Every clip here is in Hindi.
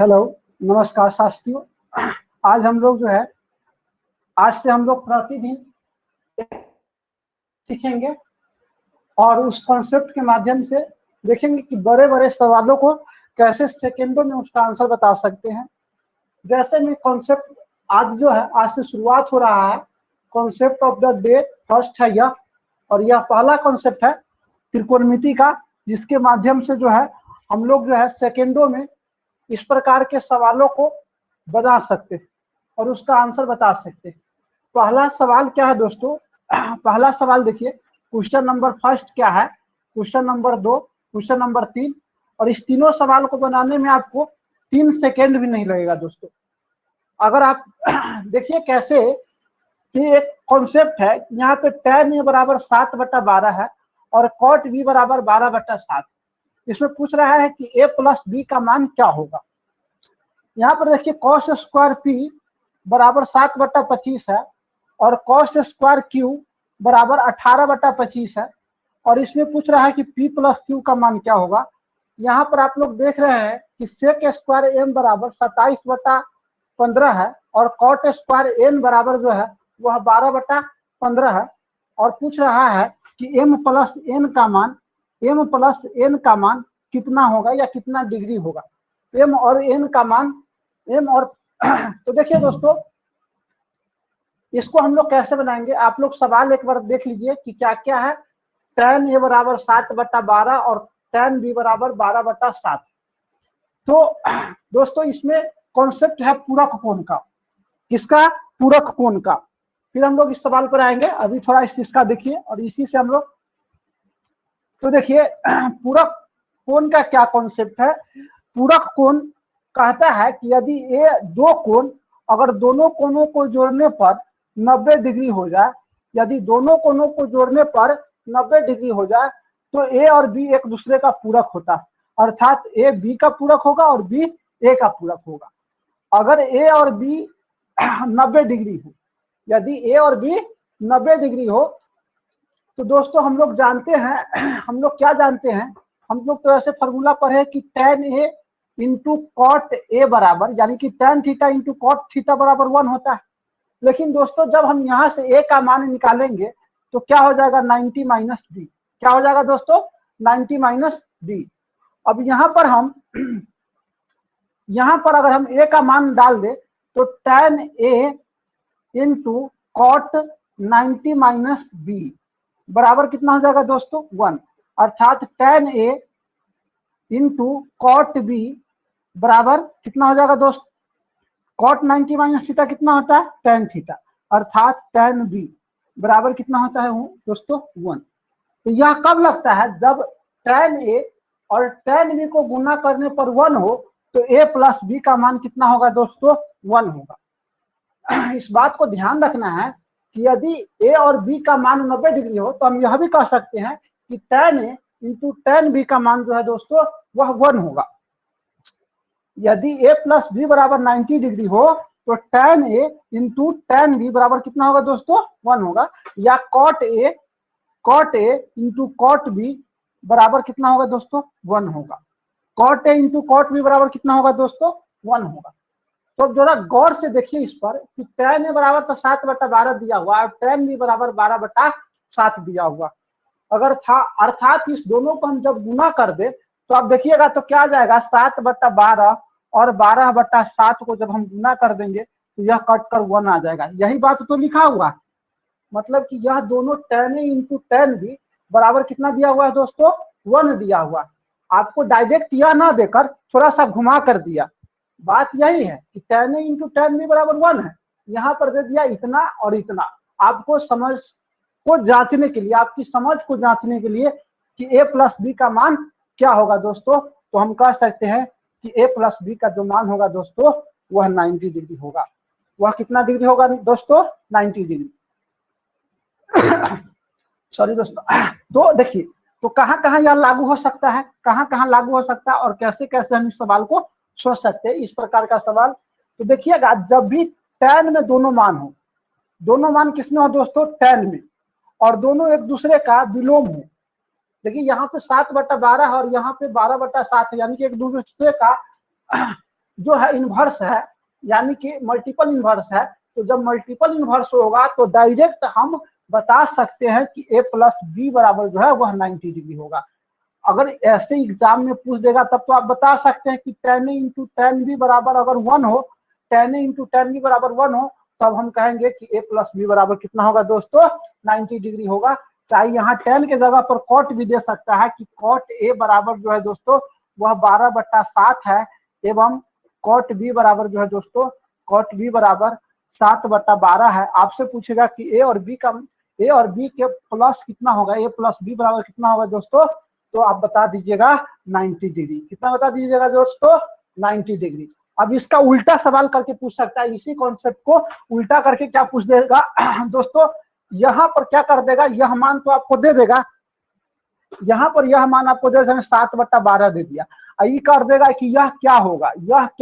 हेलो, नमस्कार साथियों। आज हम लोग आज से हम लोग प्रतिदिन सीखेंगे और उस कॉन्सेप्ट के माध्यम से देखेंगे कि बड़े बड़े सवालों को कैसे सेकेंडों में उसका आंसर बता सकते हैं। जैसे में कॉन्सेप्ट आज से शुरुआत हो रहा है। Concept of the day first है यह, और यह पहला कॉन्सेप्ट है त्रिकोणमिति का, जिसके माध्यम से हम लोग सेकेंडों में इस प्रकार के सवालों को बना सकते हैं और उसका आंसर बता सकते हैं। पहला सवाल क्या है दोस्तों? पहला सवाल देखिए, क्वेश्चन नंबर फर्स्ट क्या है, क्वेश्चन नंबर 2, क्वेश्चन नंबर 3, और इस तीनों सवाल को बनाने में आपको 3 सेकेंड भी नहीं लगेगा दोस्तों। अगर आप देखिए कैसे कि एक कॉन्सेप्ट है, यहाँ पे tan a बराबर 7/12 है और cot b बराबर 12/7। इसमें पूछ रहा है कि a प्लस b का मान क्या होगा। यहाँ पर देखिए cos स्क्वायर p बराबर 7/25 है और cos स्क्वायर q बराबर 18/25 है, और इसमें पूछ रहा है कि p प्लस q का मान क्या होगा। यहाँ पर आप लोग देख रहे हैं कि sec स्क्वायर m बराबर 27/15 है और cot स्क्वायर n बराबर वह 12/15 है, और पूछ रहा है कि m प्लस n का मान कितना होगा या कितना डिग्री होगा। m और n का मान तो देखिए दोस्तों, इसको हम लोग कैसे बनाएंगे, आप लोग सवाल एक बार देख लीजिए कि क्या क्या है। tan a बराबर 7/12 और tan b बराबर 12/7। तो दोस्तों इसमें कॉन्सेप्ट है पूरक कोण का। किसका? पूरक कोण का। फिर हम लोग इस सवाल पर आएंगे। अभी थोड़ा इसका देखिए और इसी से हम लोग, तो देखिए पूरक कोण का क्या कॉन्सेप्ट है। पूरक कोण कहता है कि यदि ये दो कोण अगर दोनों कोणों को जोड़ने पर 90 डिग्री हो जाए, यदि दोनों कोणों को जोड़ने पर 90 डिग्री हो जाए तो ए और बी एक दूसरे का पूरक होता है, अर्थात ए बी का पूरक होगा और बी ए का पूरक होगा। अगर ए और बी 90 डिग्री हो, यदि ए और बी 90 डिग्री हो, तो दोस्तों हम लोग जानते हैं, हम लोग क्या जानते हैं, हम लोग तो ऐसे फॉर्मूला पढ़े कि tan a into cot a बराबर, यानी कि tan theta into cot theta बराबर 1 होता है। लेकिन दोस्तों जब हम यहाँ से a का मान निकालेंगे तो क्या हो जाएगा? 90 माइनस डी। क्या हो जाएगा दोस्तों? 90 माइनस डी। अब यहाँ पर अगर हम a का मान डाल दे तो tan a into cot 90 minus b बराबर कितना हो जाएगा दोस्तों? 1, अर्थात tan a into cot b बराबर कितना हो जाएगा दोस्त? कॉट 90 माइनस थीटा कितना होता है? tan थीटा, अर्थात tan b बराबर कितना होता है दोस्तों? 1। तो यह कब लगता है? जब tan a और tan b को गुना करने पर 1 हो तो a प्लस b का मान कितना होगा दोस्तों? 1 होगा। इस बात को ध्यान रखना है कि यदि a और b का मान 90 डिग्री हो तो हम यह भी कह सकते हैं कि tan a into tan b का मान दोस्तों वह 1 होगा। यदि a प्लस b बराबर 90 डिग्री हो तो tan a into tan b बराबर कितना होगा दोस्तों? 1 होगा। या cot a into cot b बराबर कितना होगा दोस्तों? 1 होगा। cot a into cot b बराबर कितना होगा दोस्तों? 1 होगा। तो जरा गौर से देखिए इस पर कि tan a बराबर तो 7/12 दिया हुआ है, tan b बराबर 12/7 दिया हुआ। अगर था अर्थात इस दोनों को हम जब गुना कर दे तो आप देखिएगा तो क्या आ जाएगा? 7/12 और 12/7 को जब हम गुना कर देंगे तो यह कट कर 1 आ जाएगा। यही बात तो लिखा हुआ है, मतलब कि यह दोनों tan a into tan b बराबर कितना दिया हुआ है दोस्तों? 1 दिया हुआ। आपको डायरेक्ट यह ना देकर थोड़ा सा घुमा कर दिया। बात यही है कि tan a into tan b बराबर 1 है, यहाँ पर दे दिया इतना और इतना। आपको समझ को जांचने के लिए, आपकी समझ को जांचने के लिए कि a प्लस बी का मान क्या होगा दोस्तों, तो हम कह सकते हैं कि a प्लस बी का जो मान होगा दोस्तों वह 90 डिग्री होगा। वह कितना डिग्री होगा दोस्तों? 90 डिग्री। सॉरी दोस्तों। तो देखिए, तो कहाँ कहाँ यह लागू हो सकता है, कहाँ कहाँ लागू हो सकता है और कैसे कैसे हम इस सवाल को सोच सकते हैं, इस प्रकार का सवाल। तो देखिएगा, जब भी tan में दोनों मान हो, दोनों मान किसमें हो दोस्तों? tan में, और दोनों एक दूसरे का विलोम हो। देखिए यहाँ पे 7/12 और यहाँ पे 12/7 है, यानी कि एक दूसरे का जो है इन्वर्स है, यानी कि मल्टीपल इन्वर्स है, तो जब मल्टीपल इन्वर्स होगा तो डायरेक्ट हम बता सकते हैं कि a प्लस बी बराबर जो है वह 90 डिग्री होगा। अगर ऐसे एग्जाम में पूछ देगा तब तो आप बता सकते हैं कि tan a into tan b बराबर अगर 1 हो, tan a into tan b बराबर 1 हो, तब हम कहेंगे कि a प्लस बी बराबर कितना होगा दोस्तों, 90 डिग्री होगा। चाहे यहाँ tan के जगह पर cot भी दे सकता है कि cot a बराबर जो है दोस्तों वह 12/7 है, एवं cot b बराबर जो है दोस्तों cot b बराबर 7/12 है। आपसे पूछेगा कि a और b के प्लस कितना होगा, a प्लस b बराबर कितना होगा दोस्तों, तो आप बता दीजिएगा 90 डिग्री। कितना बता दीजिएगा दोस्तों, 90 डिग्री। अब इसका उल्टा सवाल करके पूछ सकता है, इसी कॉन्सेप्ट को उल्टा करके क्या पूछ देगा दोस्तों, यहाँ पर क्या कर देगा, यह मान तो आपको दे देगा, यहाँ पर यह मान आपको दे देगा 7/12 दे दिया, ये कर देगा कि यह क्या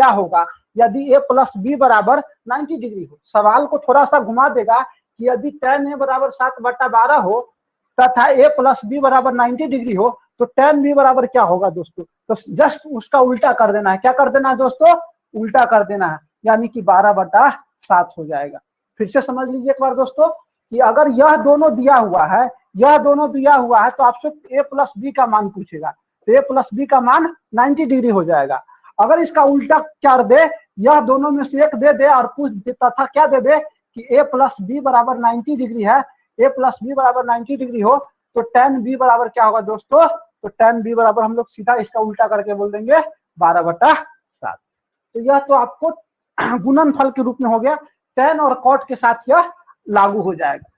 होगा यदि a प्लस बी बराबर 90 डिग्री हो। सवाल को थोड़ा सा घुमा देगा कि यदि tan a बराबर 7/12 हो तथा a प्लस बी बराबर 90 डिग्री हो तो tan b बराबर क्या होगा दोस्तों, तो जस्ट उसका उल्टा कर देना है। क्या कर देना है दोस्तों, उल्टा कर देना है, यानी कि 12/7 हो जाएगा। फिर से समझ लीजिए एक बार दोस्तों कि अगर यह दोनों दिया हुआ है तो आपसे a प्लस बी का मान पूछेगा, तो a प्लस बी का मान 90 डिग्री हो जाएगा। अगर इसका उल्टा कर दे, यह दोनों में से एक दे दे और पूछ तथा क्या दे दे कि a प्लस बी बराबर 90 डिग्री है, a प्लस बी बराबर 90 डिग्री हो तो tan b बराबर क्या होगा दोस्तों, तो tan b बराबर हम लोग सीधा इसका उल्टा करके बोल देंगे 12/7। तो यह तो आपको गुणनफल के रूप में हो गया, tan और cot के साथ यह लागू हो जाएगा।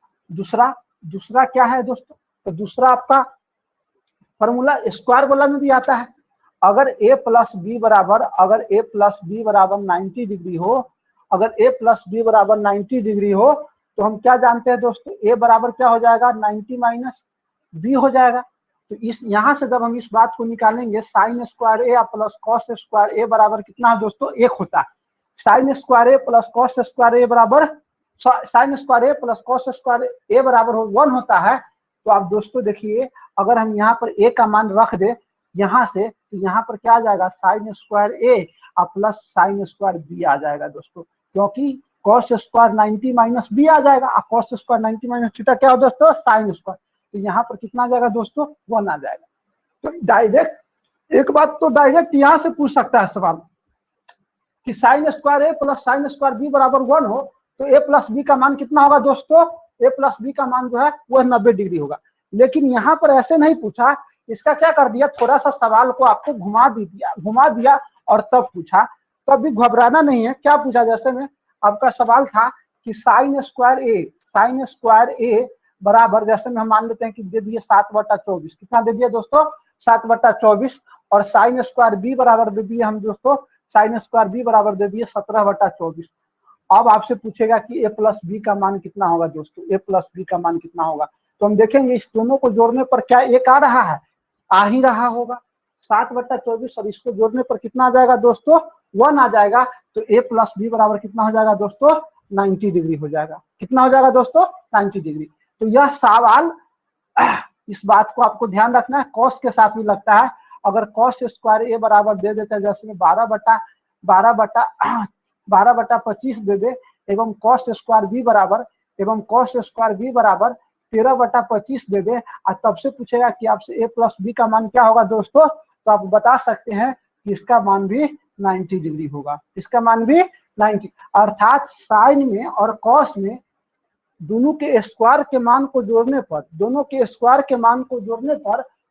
दूसरा क्या है दोस्तों, तो दूसरा आपका फॉर्मूला स्क्वायर वाला में भी आता है। अगर a प्लस बी बराबर 90 डिग्री हो, अगर a प्लस बी बराबर 90 डिग्री हो तो हम क्या जानते हैं दोस्तों, a बराबर क्या हो जाएगा, 90 माइनस बी हो जाएगा। तो इस यहाँ से जब हम इस बात को निकालेंगे साइन स्क्वायर ए प्लस कॉस स्क्वायर ए बराबर कितना है दोस्तों, 1 होता है। साइन स्क्वायर ए प्लस कॉस स्क्वायर ए बराबर साइन स्क्वायर ए प्लस कॉस स्क्वायर ए बराबर 1 होता है। तो आप दोस्तों देखिए, अगर हम यहाँ पर a का मान रख दे यहाँ से, तो यहाँ पर क्या आ जाएगा, साइन स्क्वायर ए प्लस साइन स्क्वायर बी आ जाएगा दोस्तों, क्योंकि कॉस स्क्वायर 90 माइनस बी आ जाएगा। कॉस स्क्वायर 90 माइनस थीटा क्या हो दोस्तों, साइन स्क्वायर, तो यहाँ पर कितना आ जाएगा दोस्तों, 1 आ जाएगा। तो डायरेक्ट एक बात तो डायरेक्ट यहाँ से पूछ सकता है सवाल कि साइन स्क्वायर ए प्लस साइन स्क्वायर बी बराबर 1 हो तो a प्लस बी का मान कितना होगा दोस्तों, a प्लस बी का मान जो है वह 90 डिग्री होगा। लेकिन यहाँ पर ऐसे नहीं पूछा, इसका क्या कर दिया, थोड़ा सा सवाल को आपको घुमा दिया और तब पूछा। तो अभी घबराना नहीं है। क्या पूछा, जैसे में आपका सवाल था कि साइन स्क्वायर ए बराबर, जैसे में हम मान लेते हैं कि दे दिए 7/24, कितना दे दिया दोस्तों, 7/24, और साइन स्क्वायर बी बराबर दे दिए हम दोस्तों, साइन स्क्वायर बी बराबर दे दिए 17/24। अब आपसे पूछेगा कि a प्लस बी का मान कितना होगा दोस्तों, a प्लस बी का मान कितना होगा, तो हम देखेंगे इस दोनों को जोड़ने पर क्या एक आ रहा है, आ ही रहा होगा। 7/24 और इसको जोड़ने पर कितना आ जाएगा दोस्तों, 1 आ जाएगा। तो a प्लस बी बराबर कितना हो जाएगा दोस्तों, 90 डिग्री हो जाएगा। कितना हो जाएगा दोस्तों, 90 डिग्री। तो यह सवाल इस बात को आपको ध्यान रखना है, कॉस के साथ भी लगता है। अगर कॉस स्क्वायर ए बराबर दे देता है, जैसे 12/25 दे दे, एवं कॉस स्क्वायर बी बराबर 13/25 दे दे, और तब से पूछेगा कि आपसे a प्लस बी का मान क्या होगा दोस्तों, तो आप बता सकते हैं कि इसका मान भी 90 डिग्री होगा। इसका मान भी 90, अर्थात साइन में और कॉस में दोनों के स्क्वायर के मान को जोड़ने पर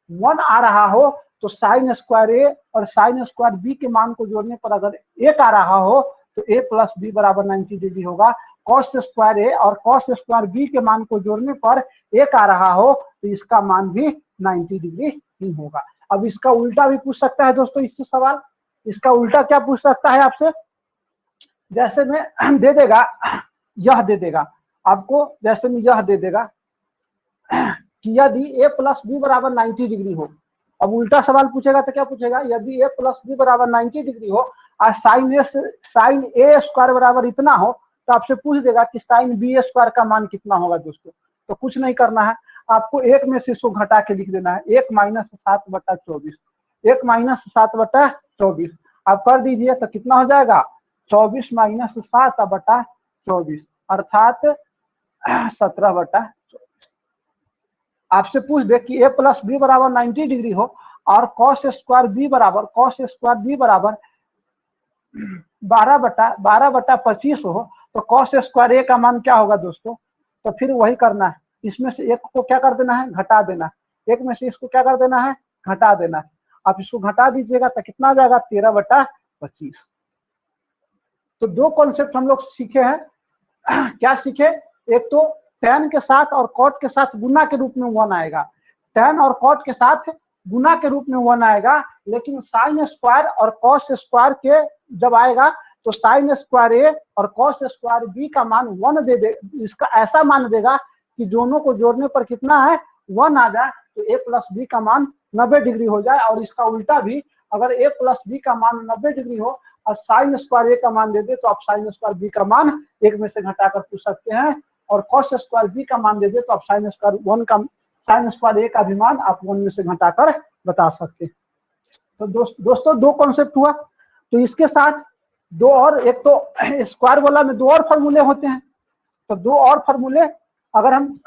1 आ रहा हो, तो साइन स्क्वायर ए और साइन स्क्वायर बी के मान को जोड़ने पर अगर 1 आ रहा हो तो a प्लस बी बराबर 90 डिग्री होगा। कॉस स्क्वायर ए और कॉस स्क्वायर बी के मान को जोड़ने पर 1 आ रहा हो तो इसका मान भी 90 डिग्री ही होगा। अब इसका उल्टा भी पूछ सकता है दोस्तों इससे सवाल। इसका उल्टा क्या पूछ सकता है आपसे, जैसे में दे देगा, यह दे देगा आपको, जैसे में यह दे देगा कि यदि a प्लस बी बराबर 90 डिग्री हो। अब उल्टा सवाल पूछेगा तो क्या पूछेगा, यदि a प्लस बी बराबर 90 डिग्री हो और साइन ए स्क्वायर बराबर इतना हो, तो आपसे पूछ देगा कि साइन बी स्क्वायर का मान कितना होगा दोस्तों। तो कुछ नहीं करना है, आपको एक में से इसको घटा के लिख देना है, 1 - 7/24, 1 - 7/24, आप कर दीजिए तो कितना हो जाएगा 24 माइनस 7/24 अर्थात 17/24। आपसे पूछ दे कि a प्लस बी बराबर 90 डिग्री हो और कॉस स्क्वायर बी बराबर 12/25 हो तो कॉस स्क्वायर ए का मान क्या होगा दोस्तों। तो फिर वही करना है, इसमें से एक को क्या कर देना है घटा देना है, एक में से इसको क्या कर देना है घटा देना है। आप इसको घटा दीजिएगा तो कितना आ जाएगा 13/25। तो दो कॉन्सेप्ट हम लोग सीखे हैं। क्या सीखे, एक तो tan के साथ और cot के साथ गुना के रूप में 1 आएगा, tan और cot के साथ गुना के रूप में 1 आएगा, लेकिन साइन स्क्वायर और कॉस स्क्वायर के जब आएगा तो साइन स्क्वायर ए और कॉस स्क्वायर बी का मान 1 दे दे, इसका ऐसा मान देगा कि दोनों को जोड़ने पर कितना है 1 आ जाए, तो a प्लस बी का मान 90 डिग्री हो जाए। और इसका उल्टा भी, अगर a प्लस बी का मान 90 डिग्री हो और साइन स्क्वायर ए का मान दे दे तो आप साइन स्क्वायर बी का मान एक में से घटाकर पूछ सकते हैं, और कॉस स्क्वायर बी का मान दे दे तो आप साइन स्क्वायर ए का भी मान आप 1 में से घटाकर बता सकते हैं। तो दोस्तों दो कॉन्सेप्ट हुआ। तो इसके साथ दो और, एक तो स्क्वायर वाला में दो और फॉर्मूले होते हैं, तो दो और फॉर्मूले अगर हम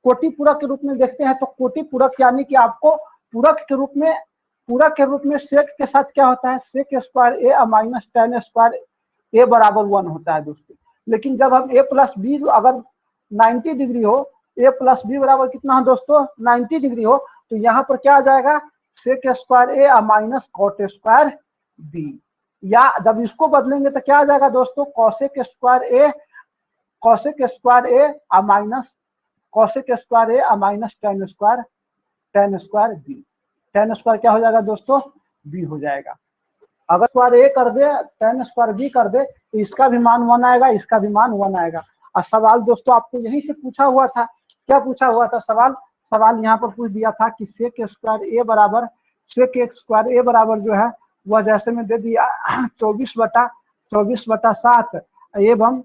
कोटि पूरक के रूप में देखते हैं तो कोटि पूरक यानी कि आपको पूरक के रूप में सेक के साथ क्या होता है सेक square A minus tan square ए बराबर 1 होता है दोस्तों। लेकिन जब हम a प्लस बी अगर 90 डिग्री हो, a प्लस बी बराबर कितना हो दोस्तों 90 डिग्री हो, तो यहाँ पर क्या आ जाएगा sec square A minus cot square B, या जब इसको बदलेंगे तो क्या आ जाएगा दोस्तों cosec square A minus tan square B. tan square क्या हो जाएगा दोस्तों बी हो जाएगा। अगर स्क्वायर ए कर दे tan स्क्वायर बी कर दे तो इसका भी मान 1 आएगा, इसका भी मान 1 आएगा। और सवाल दोस्तों आपको यहीं से पूछा हुआ था, क्या पूछा हुआ था सवाल यहाँ पर पूछ दिया था कि सेक स्क्वायर ए बराबर जो है वह जैसे में दे दिया 24/7 एवं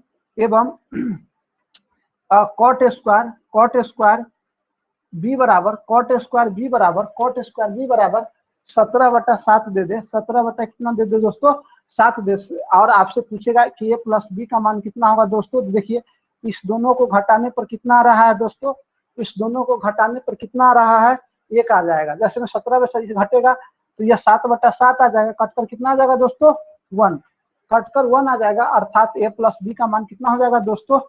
कॉट स्क्वायर बी बराबर 17/7 दे दे, 17 कितना दे दे दोस्तों 7 दे। और आपसे पूछेगा कि a प्लस बी का मान कितना होगा दोस्तों। देखिए इस दोनों को घटाने पर कितना आ रहा है दोस्तों, इस दोनों को घटाने पर कितना आ रहा है 1 आ जाएगा। जैसे में 17 से घटेगा तो यह 7/7 आ जाएगा, कटकर कितना आ जाएगा दोस्तों 1, कटकर 1 आ जाएगा। अर्थात a प्लस बी का मान कितना हो जाएगा दोस्तों,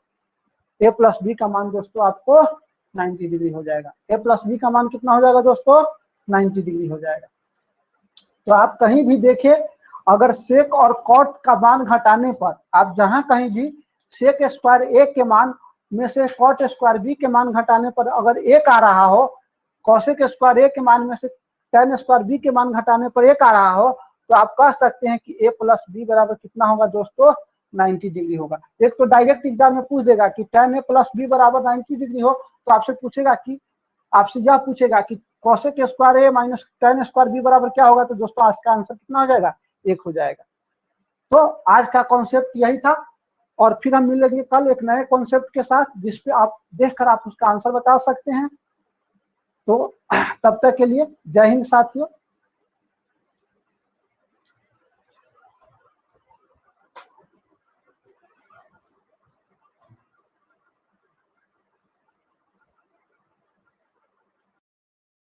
a प्लस बी का मान दोस्तों आपको 90 डिग्री हो जाएगा। a प्लस बी का मान कितना हो जाएगा दोस्तों 90 डिग्री हो जाएगा। तो आप कहीं भी देखिए अगर सेक और कॉट का मान घटाने पर, आप जहां कहीं भी सेक स्क्वायर ए के मान में से कॉट स्क्वायर बी के मान घटाने पर अगर 1 आ रहा हो, कॉसेक स्क्वायर ए के मान में से tan स्क्वायर बी के मान घटाने पर 1 आ रहा हो, तो आप कह सकते हैं कि a प्लस बी बराबर कितना होगा दोस्तों 90 डिग्री होगा। एक तो डायरेक्ट एग्जाम में पूछ देगा कि tan a प्लस बी बराबर 90 डिग्री हो, तो आपसे यह पूछेगा कि cosec square A minus tan square B बराबर क्या होगा, तो दोस्तों आज का आंसर कितना हो जाएगा 1 हो जाएगा। तो आज का कॉन्सेप्ट यही था, और फिर हम मिलेंगे कल एक नए कॉन्सेप्ट के साथ जिसपे आप देखकर आप उसका आंसर बता सकते हैं। तो तब तक के लिए जय हिंद साथियों।